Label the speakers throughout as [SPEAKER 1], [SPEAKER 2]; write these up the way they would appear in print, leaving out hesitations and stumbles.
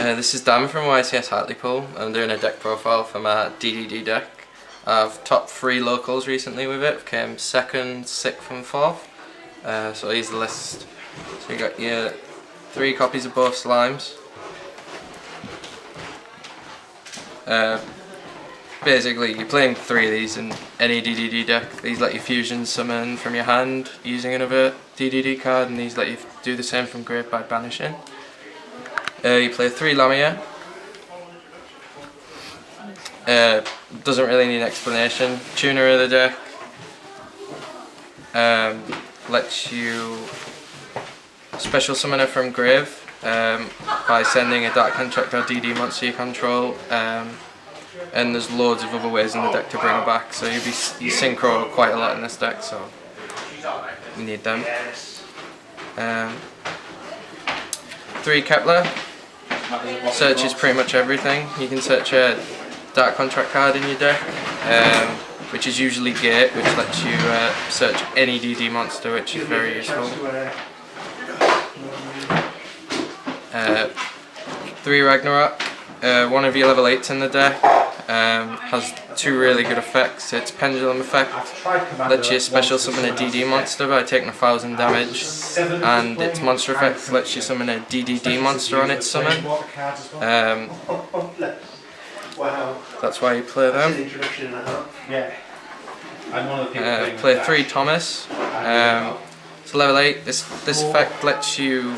[SPEAKER 1] This is Dan from YCS Hartlepool. I'm doing a deck profile for my DDD deck. I've topped 3 locals recently with it, came 2nd, 6th and 4th. So here's the list. So you got your 3 copies of both slimes. Basically you're playing 3 of these in any DDD deck. These let you fusion summon from your hand using another DDD card, and these let you do the same from grave by banishing. You play 3 Lamia. Doesn't really need explanation. Tuner of the deck. Lets you special summoner from grave by sending a Dark Contract or DD monster you control. And there's loads of other ways in the deck to bring it back, so you synchro quite a lot in this deck, so you need them. 3 Kepler. Searches pretty much everything. You can search a Dark Contract card in your deck, which is usually Gate, which lets you search any DD monster, which is very useful. 3 Ragnarok. One of your level 8s in the deck. Has 2 really good effects. Its Pendulum effect lets you special summon a DD monster by taking 1000 damage, and its monster effect lets you summon a DDD monster on its summon. That's why you play them. Play 3 Thomas. It's level 8. This effect lets you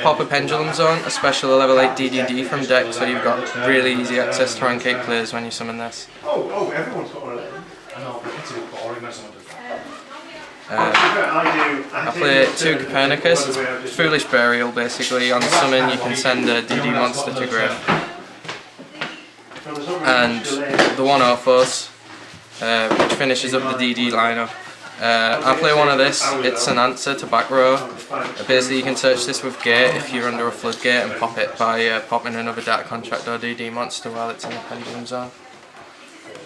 [SPEAKER 1] pop a Pendulum Zone, a special level 8 DDD from deck, so you've got really easy access to rank 8 players when you summon this.
[SPEAKER 2] Everyone's got one of them.
[SPEAKER 1] I play 2 Copernicus. It's Foolish Burial basically. On summon you can send a DD monster to grave. And the 1 Orphos, which finishes up the DD lineup. I play one of this. It's an answer to back row. Basically you can search this with Gate if you're under a floodgate, and pop it by popping another Dark Contract or DD monster while it's in the Pendulum Zone.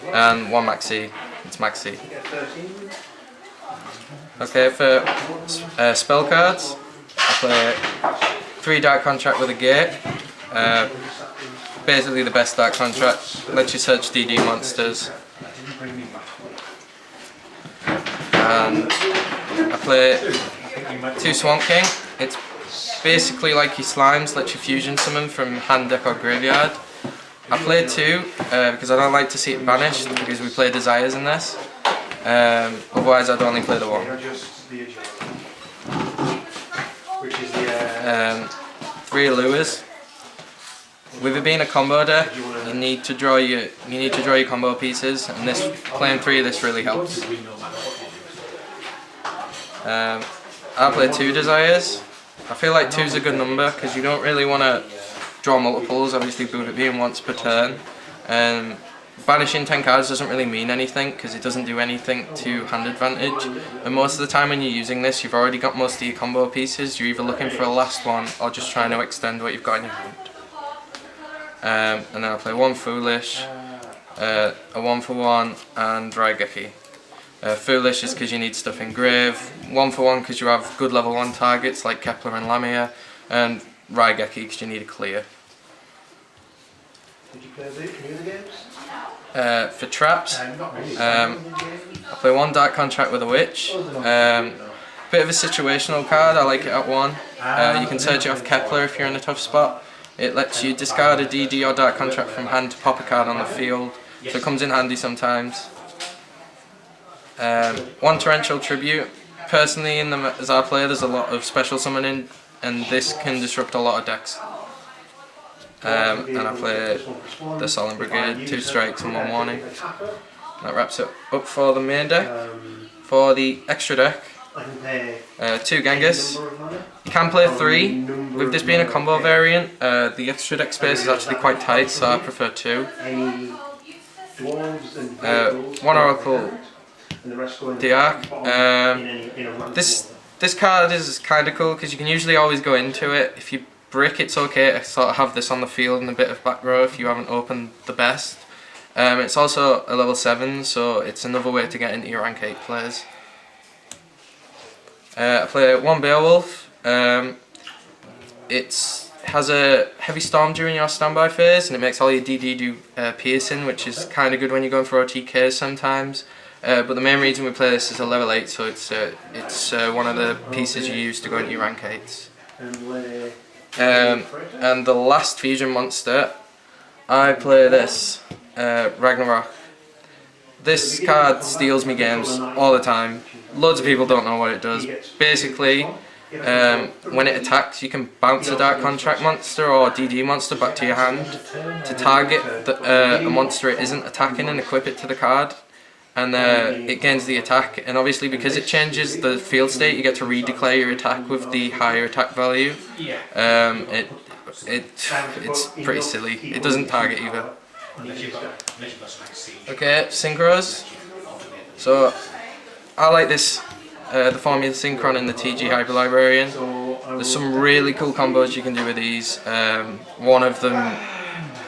[SPEAKER 1] And 1 Maxi. It's Maxi. Okay, for spell cards, I play 3 Dark Contract with a Gate. Basically the best Dark Contract. Lets you search DD monsters. And I play 2 Swamp King. It's basically like your slimes, lets you fusion summon from hand, deck or graveyard. I play 2 because I don't like to see it banished, because we play Desires in this. Otherwise I'd only play the 1. 3 Lures. With it being a combo deck, you need to draw your combo pieces, and playing 3 of this really helps. I play 2 Desires. I feel like 2's a good number because you don't really want to draw multiples, obviously with it being once per turn. Banishing 10 cards doesn't really mean anything because it doesn't do anything to hand advantage, and most of the time when you're using this you've already got most of your combo pieces. You're either looking for a last one or just trying to extend what you've got in your hand. And then I play 1 Foolish, a 1-for-1 and Raigeki. Foolish is because you need stuff in grave, 1-for-1 because you have good level 1 targets like Kepler and Lamia, and Raigeki because you need a clear.
[SPEAKER 2] Did you play any other games?
[SPEAKER 1] For traps, I play 1 Dark Contract with a Witch. Bit of a situational card, I like it at 1. You can search it off Kepler if you're in a tough spot. It lets you discard a DD or Dark Contract from hand to pop a card on the field, so it comes in handy sometimes. 1 Torrential Tribute. Personally, as I play, there's a lot of special summoning, and this can disrupt a lot of decks. And I play the Solemn Brigade, 2 strikes and 1 warning. That wraps it up for the main deck. For the extra deck, 2 Genghis. You can play 3. With this being a combo variant, the extra deck space is actually quite tight, so I prefer 2. 1 Oracle Diarch. This card is kind of cool because you can usually always go into it. If you brick, it's okay to sort of have this on the field and a bit of back row if you haven't opened the best. It's also a level 7, so it's another way to get into your rank 8 players. I play 1 Beowulf. It's has a heavy storm during your standby phase, and it makes all your DD do piercing, which is kind of good when you're going for OTKs sometimes. But the main reason we play this is a level 8, so it's one of the pieces you use to go into your rank 8s. And the last fusion monster, I play this, Ragnarok. This card steals me games all the time. Loads of people don't know what it does. Basically, when it attacks, you can bounce a Dark Contract monster or DD monster back to your hand to target a monster it isn't attacking and equip it to the card. And it gains the attack, and obviously because it changes the field state, you get to redeclare your attack with the higher attack value. It's pretty silly. It doesn't target either. Okay, synchros. So I like this, the Formula Synchron and the TG Hyper Librarian. There's some really cool combos you can do with these. One of them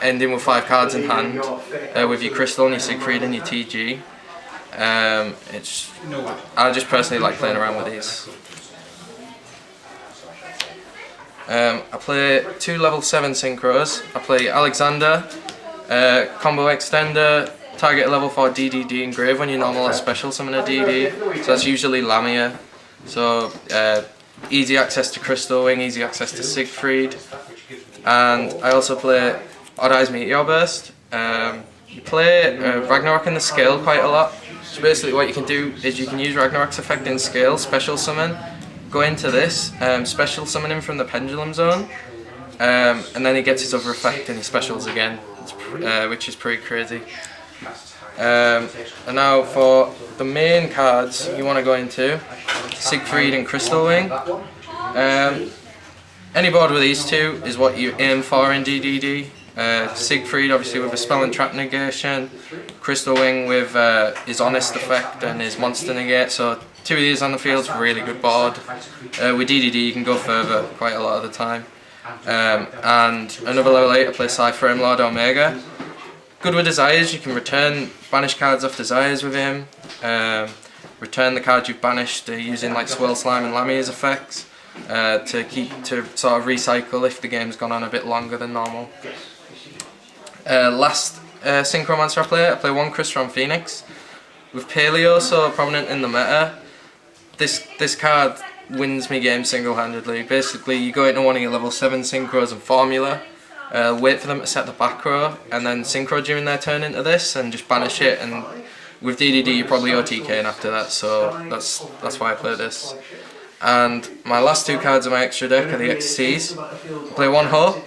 [SPEAKER 1] ending with 5 cards in hand with your Crystal and your Siegfried and your TG. I just personally like playing around with these. I play 2 level 7 synchros. I play Alexander, combo extender, target a level 4 DDD engrave when you normal or special summon a DD. So that's usually Lamia. So easy access to Crystal Wing, easy access to Siegfried. And I also play Odd Eyes Meteor Burst. You play Ragnarok in the scale quite a lot. So basically what you can do is you can use Ragnarok's effect in scale, special summon, go into this, special summon him from the Pendulum Zone, and then he gets his other effect and he specials again, which is pretty crazy. And now for the main cards you want to go into, Siegfried and Crystal Wing. Any board with these two is what you aim for in DDD. Siegfried obviously with a spell and trap negation, Crystal Wing with his honest effect and his monster negate, so 2 of these on the field is a really good board. With DDD you can go further quite a lot of the time. And another level 8 I play Cyframe Lord Omega. Good with Desires, you can return banished cards off Desires with him, return the cards you've banished using like Swirl Slime and Lamia's effects to sort of recycle if the game's gone on a bit longer than normal. Last Synchro monster I play 1 Crystron Phoenix. With Paleo so prominent in the meta, this card wins me games single-handedly. Basically you go into one of your level 7 Synchros and Formula, wait for them to set the back row, and then Synchro during their turn into this and just banish it, and with DDD you're probably OTKing after that, so that's why I play this. And my last 2 cards in my extra deck are the XCs. I play 1 Ho.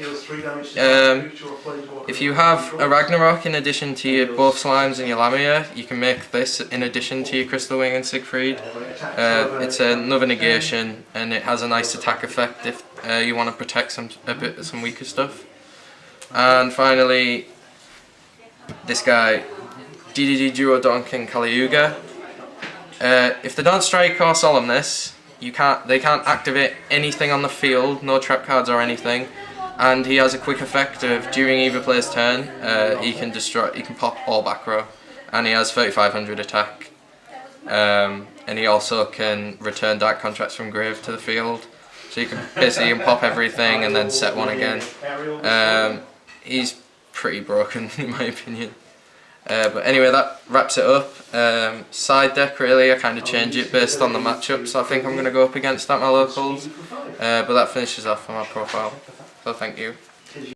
[SPEAKER 1] If you have a Ragnarok in addition to your both Slimes and your Lamia, you can make this in addition to your Crystal Wing and Siegfried. It's another negation and it has a nice attack effect if you want to protect some weaker stuff. And finally, this guy, DDD Duo Donk and Kaliuga. If they don't strike or Solemnus, they can't activate anything on the field, no trap cards or anything, and he has a quick effect of during either player's turn, he can pop all back row, and he has 3500 attack, and he also can return Dark Contracts from grave to the field, so you can basically pop everything and then set one again. He's pretty broken in my opinion. But anyway, that wraps it up. Side deck really, I kind of change it based on the matchup, so I think I'm going to go up against that my locals. But that finishes off on my profile, so thank you.